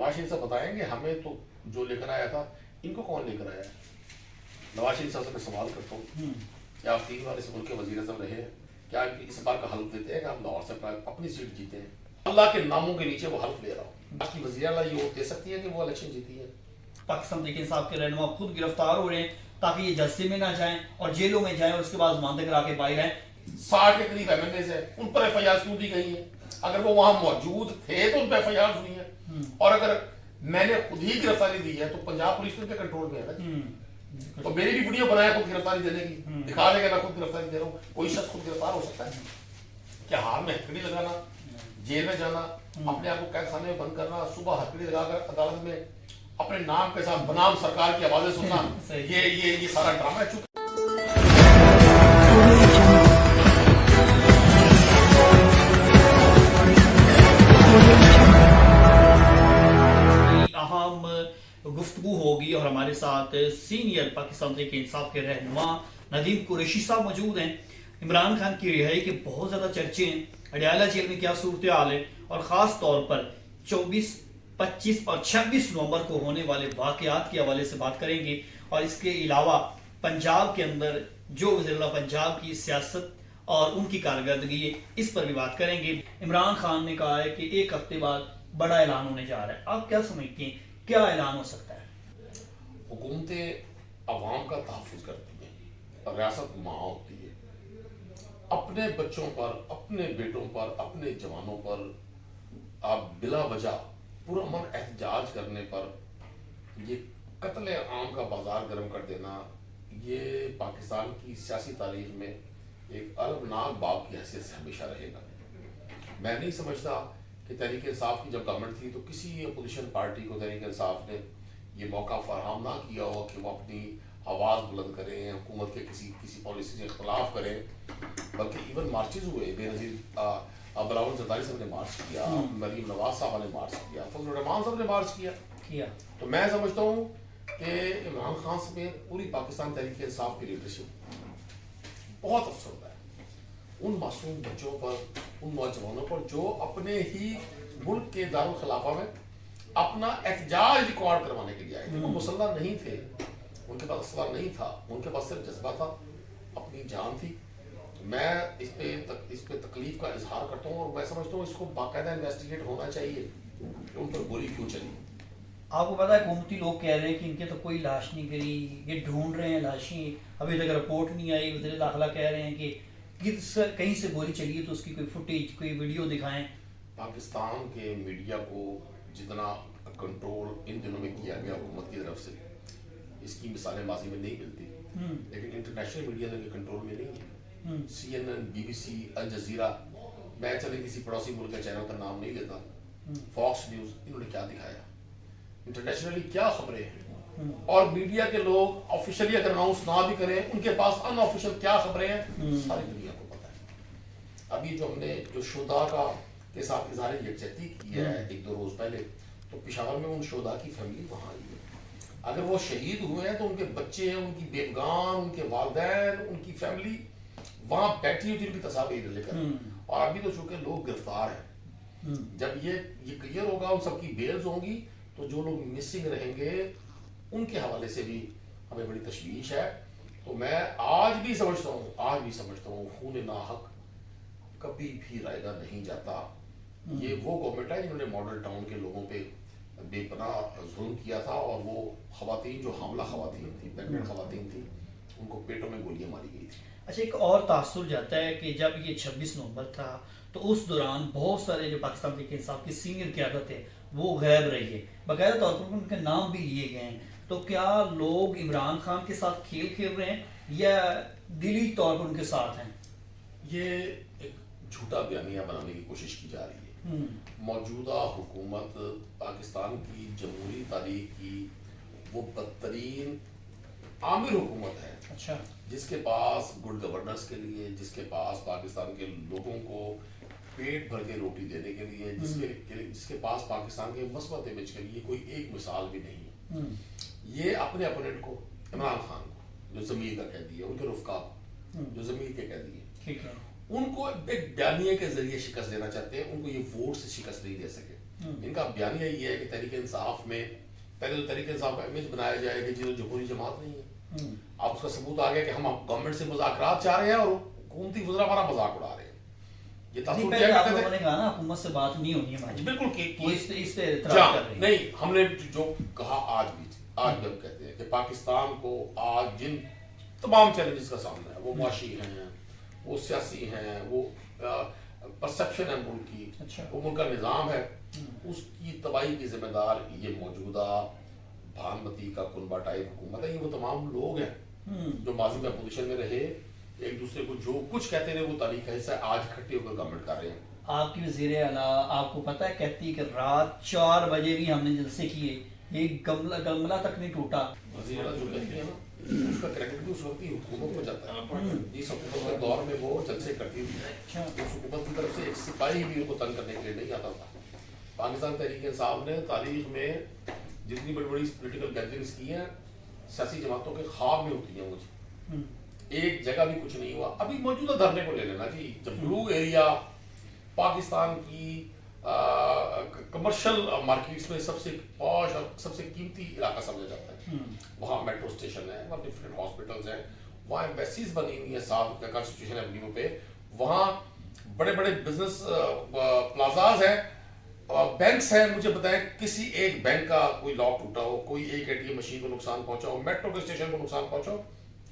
نواز شریف صاحب بتائیں گے ہمیں تو جو لے کر آیا تھا ان کو کون لے کر آیا؟ نواز شریف صاحب سے میں سوال کرتا ہوں کیا آپ 3 بار اس ملک کے وزیر اعظم رہے ہیں؟ کیا اس بار کا حلف دیتے ہیں کہ ہم لاہور سے اپنی سیٹ جیتے ہیں؟ اللہ کے ناموں کے نیچے وہ حلف لے رہا ہوں. آپ کی وزیر اعلیٰ یہ دے سکتی ہے کہ وہ الیکشن جیتی ہے؟ پاکستان تحریک انصاف کے رہنما خود گرفتار ہو رہے ہیں تاکہ یہ جلسے میں نہ جائیں اور جیلوں میں جائیں اور اس کے بعد ضمانتیں کرا کے باہر آئیں. 60 کے قریب ایم ایل ایز ہیں, ان پر ایف آئی آر کیوں دی گئی ہے؟ اگر وہ وہاں موجود تھے تو ان پہ ایف آئی آر ہوئی ہے, اور اگر میں نے خود ہی گرفتاری دی ہے تو پنجاب پولیس ان کے کنٹرول میں ہے نا. تو میری بھی ویڈیو بنایا خود گرفتاری دینے کی, دکھا دے گا میں خود گرفتاری دے رہا ہوں. کوئی شخص خود گرفتار ہو سکتا ہے کیا؟ ہاتھ میں ہتھکڑی لگانا, جیل میں جانا, اپنے آپ کو قید خانے میں بند کرنا, صبح ہتھکڑی لگا کر عدالت میں اپنے نام کے ساتھ بنام سرکار کی آوازیں سننا, یہ سارا ڈرامہ ہے. چونکہ اہم گفتگو ہوگی اور ہمارے ساتھ سینئر پاکستان تحریک انصاف کے رہنما ندیم قریشی صاحب موجود ہیں. عمران خان کی رہائی کے بہت زیادہ چرچے ہیں, اڈیالہ جیل میں کیا صورتحال ہے, اور خاص طور پر 24, 25 اور 26 نومبر کو ہونے والے واقعات کے حوالے سے بات کریں گے, اور اس کے علاوہ پنجاب کے اندر جو وزیر اعلیٰ پنجاب کی سیاست اور ان کی کارکردگی ہے اس پر بھی بات کریں گے. عمران خان نے کہا ہے کہ 1 ہفتے بعد بڑا اعلان ہونے جا رہا ہے, آپ کیا سمجھتے ہیں کیا اعلان ہو سکتا ہے؟ حکومتیں عوام کا تحفظ کرتی ہیں, ریاست ماں ہوتی ہے. اپنے بچوں پر, اپنے بیٹوں پر, اپنے جوانوں پر آپ بلا وجہ پرامن احتجاج کرنے پر یہ قتل عام کا بازار گرم کر دینا, یہ پاکستان کی سیاسی تاریخ میں ایک المناک باب کی حیثیت سے ہمیشہ رہے گا. میں نہیں سمجھتا کہ تحریک انصاف کی جب گورنمنٹ تھی تو کسی اپوزیشن پارٹی کو تحریک انصاف نے یہ موقع فراہم نہ کیا ہو کہ وہ اپنی آواز بلند کریں, حکومت کے کسی پالیسی سے اختلاف کریں. بلکہ ایون مارچز ہوئے, بے نظیر بلاول زرداری صاحب نے مارچ کیا, مریم نواز صاحبہ نے مارچ کیا, فضل الرحمان صاحب نے مارچ کیا. تو میں سمجھتا ہوں کہ عمران خان سمیت پوری پاکستان تحریک انصاف کی لیڈرشپ بہت افسردہ ہے ان معصوم بچوں پر, ان نوجوانوں پر جو اپنے ہی ملک کے دارالخلافہ میں اپنا احتجاج ریکارڈ کروانے کے لیے آئے تھے. وہ مسلح نہیں تھے, ان کے پاس اسلحہ نہیں تھا, ان کے پاس صرف جذبہ تھا, اپنی جان تھی. میں اس پہ تکلیف کا اظہار کرتا ہوں, اور میں سمجھتا ہوں اس کو باقاعدہ انویسٹیگیٹ ہونا چاہیے کہ ان پر گولی کیوں چلی. آپ کو پتا ہے حکومتی لوگ کہہ رہے ہیں کہ ان کے تو کوئی لاش نہیں گئی, یہ ڈھونڈ رہے ہیں لاشیں, ابھی تک رپورٹ نہیں آئی. وزیر داخلہ کہہ رہے ہیں کہ کہیں سے گولی چلی ہے تو اس کی کوئی فوٹیج, کوئی ویڈیو دکھائیں. پاکستان کے میڈیا کو جتنا کنٹرول ان دنوں میں کیا گیا حکومت کی طرف سے, اس کی مثالیں ماضی میں نہیں ملتی, لیکن انٹرنیشنل میڈیا کے کنٹرول میں نہیں ہے. CNN, BBC, الجزیرہ, میں چلے کسی پڑوسی ملک کے چینل کا نام نہیں لیتا, فاکس نیوز, انہوں نے کیا دکھایا, انٹرنیشنلی کیا خبریں ہیں, اور میڈیا کے لوگ آفیشلی اگر اناؤنس نہ بھی کریں ان کے پاس ان آفیشل کیا خبریں ہیں ساری دنیا کو پتہ ہے. ابھی جو ہم نے جو شہداء کا کے ساتھ اظہار یکجہتی کی ہے 1-2 روز پہلے, تو پشاور میں ان شہداء کی فیملی وہاں آئی ہے. اگر وہ شہید ہوئے ہیں تو ان کے بچے, ان کی بیگان, ان کے والدین, ان کی فیملی وہاں بیٹھی ہوئی تھی ان کی تصاویر لے کر. اور ابھی تو چونکہ لوگ گرفتار ہیں, جب یہ کلیئر ہوگا, ان سب کی بیلز ہوں گی, تو جو لوگ مسنگ رہیں گے ان کے حوالے سے بھی ہمیں بڑی تشویش ہے. تو میں آج بھی سمجھتا ہوں خون ناحق کبھی بھی رائے گا نہیں جاتا. یہ وہ گورنمنٹ ہے جنہوں نے ماڈل ٹاؤن کے لوگوں پہ بے پناہ ظلم کیا تھا, اور وہ خواتین جو حاملہ خواتین تھیں, پریگننٹ خواتین تھیں, ان کو پیٹوں میں گولیاں ماری گئی تھی. اچھا, ایک اور تاثر جاتا ہے کہ جب یہ 26 نومبر تھا تو اس دوران بہت سارے جو پاکستان تحریک انصاف کی سینئر قیادت ہے وہ غائب رہی ہے, باقاعدہ طور پر ان کے نام بھی لیے گئے ہیں. تو کیا لوگ عمران خان کے ساتھ کھیل رہے ہیں یا دلی طور پر ان کے ساتھ ہیں؟ یہ ایک جھوٹا بیانیہ بنانے کی کوشش کی جا رہی ہے. موجودہ حکومت پاکستان کی جمہوری تاریخ کی وہ بدترین عامر حکومت ہے. اچھا, جس کے پاس گڈ گورننس کے لیے, جس کے پاس پاکستان کے لوگوں کو پیٹ بھر کے روٹی دینے کے لیے, جس کے پاس پاکستان کے مثبت امیج کے لیے کوئی ایک مثال بھی نہیں ہے. یہ اپنے اپوننٹ کو, عمران خان کو جو ضمیر کا قیدی ہے, ان کے رفقا جو ضمیر کے قیدی ہیں, ان کو ایک بیانیے کے ذریعے شکست دینا چاہتے ہیں. ان کو یہ ووٹ سے شکست نہیں دے سکے. ان کا بیانیہ یہ ہے کہ تحریک انصاف میں پہلے تو تحریک انصاف کا امیج بنایا جائے کہ جو جمہوری جماعت نہیں ہے. اب اس کا ثبوت آ گیا کہ ہم گورنمنٹ سے مذاکرات چاہ رہے ہیں اور حکومتی وزراء ہمارا مذاق اڑا رہے ہیں. یہ تاثر کیا آپ کرتے لوگوں تھے نے کہا نا حکومت سے بات نہیں ہونی ہماری. بالکل وہ اس پہ اعتراض کر رہے ہیں. نہیں, ہم نے جو کہا آج بھی ہم کہتے ہیں کہ پاکستان کو آج جن تمام چیلنجز کا سامنا ہے, وہ معاشی ہیں, وہ سیاسی ہیں, وہ پرسپشن ہے ملک کی, وہ ملک کا نظام ہے, اس کی تباہی کی ذمہ دار یہ موجودہ بھانمتی کا کنبہ ٹائپ حکومت ہے. یہ وہ تمام لوگ ہیں جو ماضی میں اپوزیشن میں رہے, ایک دوسرے کو جو کچھ کہتے رہے وہ تاریخ کا حصہ آج کھٹے ہو کر گورنمنٹ کر رہے ہیں. آپ کی وزیر اعلیٰ آپ کو پتہ ہے کہتی ہے کہ رات 4 بجے بھی ہم نے جلسے کیے, ایک گملہ تک نہیں ٹوٹا. وزیر اعلیٰ جو کہتی ہے نا, اس کا کریڈٹ بھی اس وقت ہی حکومت کو جاتا ہے. اس حکومت کے دور میں وہ جلسے کرتی تھی, اس حکومت کی طرف سے ایک سپاہی بھی ان کو تنگ کرنے کے لیے نہیں آتا تھا. پاکستان تحریک انصاف نے تاریخ میں جتنی بڑی بڑی پولیٹیکل گیدرنگز کی ہیں, سیاسی جماعتوں کے خواب میں ہوتی ہیں وہ, ایک جگہ بھی کچھ نہیں ہوا. ابھی موجودہ دھرنے کو لے لینا جی, جب بلو ایریا پاکستان کی کمرشل مارکیٹس میں سب سے پاش اور سب سے قیمتی علاقہ سمجھا جاتا ہے. وہاں میٹرو اسٹیشن ہے, وہاں ڈفرینٹ ہاسپٹلز ہیں, وہاں ایمبیسیز بنی ہوئی ہیں ساتھ کانسٹیٹیوشن ایونیو پہ, وہاں بڑے بڑے بزنس پلازاز ہیں, بینکس ہیں. مجھے بتائیں کسی ایک بینک کا کوئی لاک ٹوٹا ہو, کوئی ایک اے ٹی ایم مشین کو نقصان پہنچا ہو, میٹرو کے اسٹیشن کو نقصان پہنچا ہو,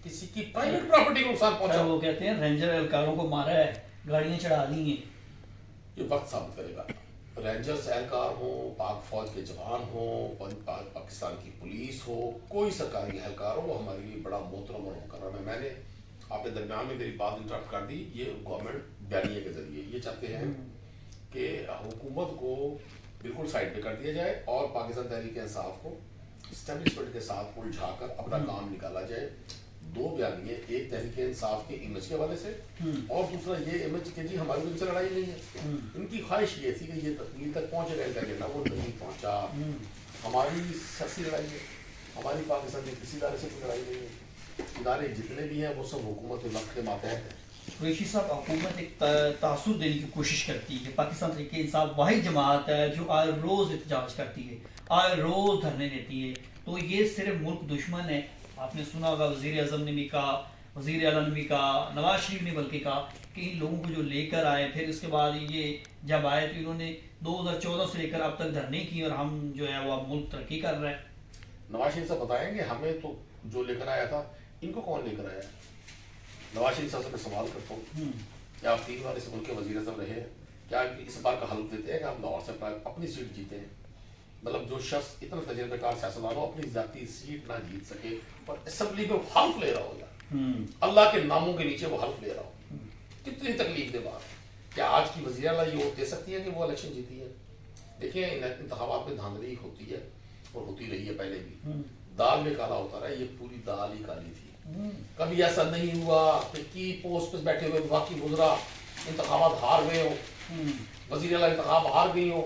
کسی کی پرائیویٹ پراپرٹی کو نقصان پہنچا ہو. وہ کہتے ہیں رینجر اہلکاروں کو مارا ہے, گاڑیاں چڑھا دی ہیں. یہ وقت ثابت کرے گا. رینجرز اہلکار ہوں, پاک فوج کے جوان ہوں, پاکستان کی پولیس ہو, کوئی سرکاری اہلکار ہو, وہ ہمارے لیے بڑا محترم اور مکرم ہے. میں نے آپ کے درمیان میں میری بات انٹرپٹ کر دی. یہ گورنمنٹ بیانیے کے ذریعے یہ چاہتے ہیں کہ حکومت کو بالکل سائڈ پہ کر دیا جائے اور پاکستان تحریک انصاف کو اسٹیبلشمنٹ کے ساتھ الجھا کر اپنا کام نکالا جائے. دو بیانیے, ایک تحریک انصاف کے امیج کے حوالے سے, اور دوسرا یہ امیج کہ جی ہماری ان سے لڑائی نہیں ہے. ان کی خواہش یہ تھی کہ یہ تقریر تک پہنچے گا ان کا لینا, وہ نہیں پہنچا. ہماری سیاسی لڑائی ہے, ہماری پاکستان کے کسی ادارے سے کوئی لڑائی نہیں ہے. ادارے جتنے بھی ہیں وہ سب حکومت کے وقت کے ماتحت ہیں. قریشی صاحب, حکومت ایک تاثر دینے کی کوشش کرتی ہے. پاکستان تحریک انصاف واحد جماعت ہے جو آئے روز احتجاج کرتی ہے, آئے روز دھرنے دیتی ہے. تو یہ صرف ملک دشمن ہے. آپ نے سنا ہوگا وزیر اعظم نے بھی کہا, وزیر اعلیٰ نے بھی کہا, نواز شریف نے بلکہ کہا کہ ان لوگوں کو جو لے کر آئے, پھر اس کے بعد یہ جب آئے تو انہوں نے 2014 سے لے کر اب تک دھرنے کی, اور ہم جو ہے وہ اب ملک ترقی کر رہا ہے. نواز شریف صاحب بتائیں گے ہمیں تو جو لے کر آیا تھا, ان کو کون لے کر آیا؟ نواز شریف صاحب سے میں سوال کرتا ہوں, کیا آپ 3 بار اس ملک کے وزیر اعظم رہے, کیا اس بار کا حلف دیتے ہیں کہ ہم لاہور سے اپنی سیٹ جیتے ہیں؟ مطلب جو شخص اتنا تجربہ کار سیاستدان ہو اپنی ذاتی سیٹ نہ جیت سکے اور اسمبلی میں وہ حلف لے رہا ہو, یار اللہ کے ناموں کے نیچے وہ حلف لے رہا ہو, کتنی تکلیف دہ بات. کیا آج کی وزیر اعلیٰ یہ ووٹ دے سکتی ہے کہ وہ الیکشن جیتی ہے؟ دیکھیں ان انتخابات میں دھاندلی ہوتی ہے اور ہوتی رہی ہے پہلے بھی. دال میں کالا ہوتا رہا, یہ پوری دال ہی کالی تھی. کبھی ایسا نہیں ہوا کہ کی پوسٹ پہ بیٹھے ہوئے وفاقی وزراء انتخابات ہار گئے ہو, وزیر اعلیٰ انتخاب ہار گئی ہو,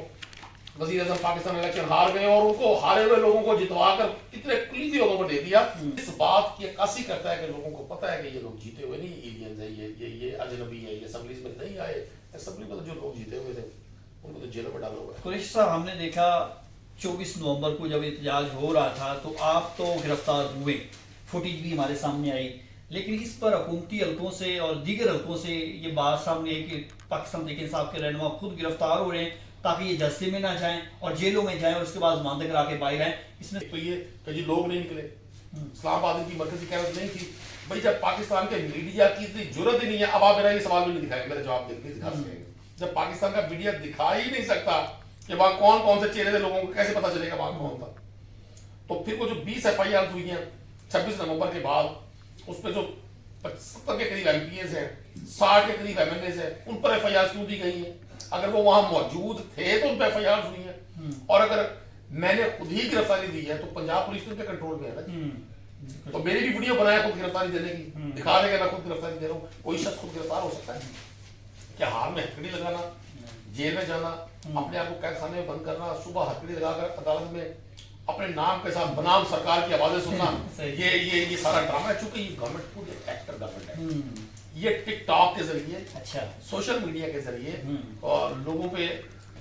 وزیر اعظم پاکستان الیکشن ہار گئے اور ان کو ہارے ہوئے لوگوں کو جتوا کر کتنے کلیدی عہدوں پر دے دیا. اس بات کی عکاسی کرتا ہے کہ لوگوں کو پتہ ہے کہ یہ لوگ جیتے ہوئے نہیں ایلینز ہیں, یہ اجنبی ہیں, یہ اسمبلیز میں نہیں آئے. اسمبلی میں تو جو لوگ جیتے ہوئے تھے ان کو تو جیلوں میں ڈالا ہوا ہے. قریشی صاحب, ہم نے دیکھا 24 نومبر کو جب احتجاج ہو رہا تھا تو آپ تو گرفتار ہوئے, فوٹیج بھی ہمارے سامنے آئی, لیکن اس پر حکومتی حلقوں سے اور دیگر حلقوں سے یہ بات سامنے ہے کہ پاکستان تحریک انصاف کے رہنما خود گرفتار ہو رہے ہیں تاکہ یہ جلسے میں نہ جائیں اور جیلوں میں جائیں اور اس کے بعد ضمانتیں کرا کے باہر آئیں. اس میں تو یہ کہ جی لوگ نہیں نکلے, اسلام آباد کی مرکزی قیادت نہیں تھی. بھائی جب پاکستان کے میڈیا کی اتنی ضرورت ہی نہیں ہے, اب آپ میرا یہ سوال بھی نہیں دکھائیں, میرا جواب نہیں دکھا سکیں گے. جب پاکستان کا میڈیا دکھا ہی نہیں سکتا کہ وہاں کون کون سے چہرے تھے, لوگوں کو کیسے پتا چلے گا وہاں کون تھا؟ تو پھر وہ جو 20 FIR ہوئی ہیں 26 نومبر کے بعد, اس پہ جو 70 کے قریب MPAs ہیں, 60 کے قریب MLAs ہیں, ان پر FIR کیوں دی گئی ہیں؟ اگر وہ وہاں موجود تھے تو ان پہ FIR ہوئی ہیں, اور اگر میں نے خود ہی گرفتاری دی ہے تو پنجاب پولیس ان کے کنٹرول میں ہے نا. تو میری بھی ویڈیو بنایا خود گرفتاری دینے کی, دکھا دے گا میں خود گرفتاری دے رہا ہوں. کوئی شخص خود گرفتار ہو سکتا ہے کیا؟ ہاتھ میں ہتھکڑی لگانا, جیل میں جانا, اپنے آپ کو قید خانے میں بند کرنا, صبح ہتھکڑی لگا کر عدالت میں اپنے نام کے ساتھ بنام سرکار کی آوازیں سننا, یہ سارا ڈرامہ ہے. چونکہ یہ گورنمنٹ خود ایکٹر گورنمنٹ ہے. یہ ٹک ٹاک کے ذریعے, سوشل میڈیا کے ذریعے اور لوگوں پہ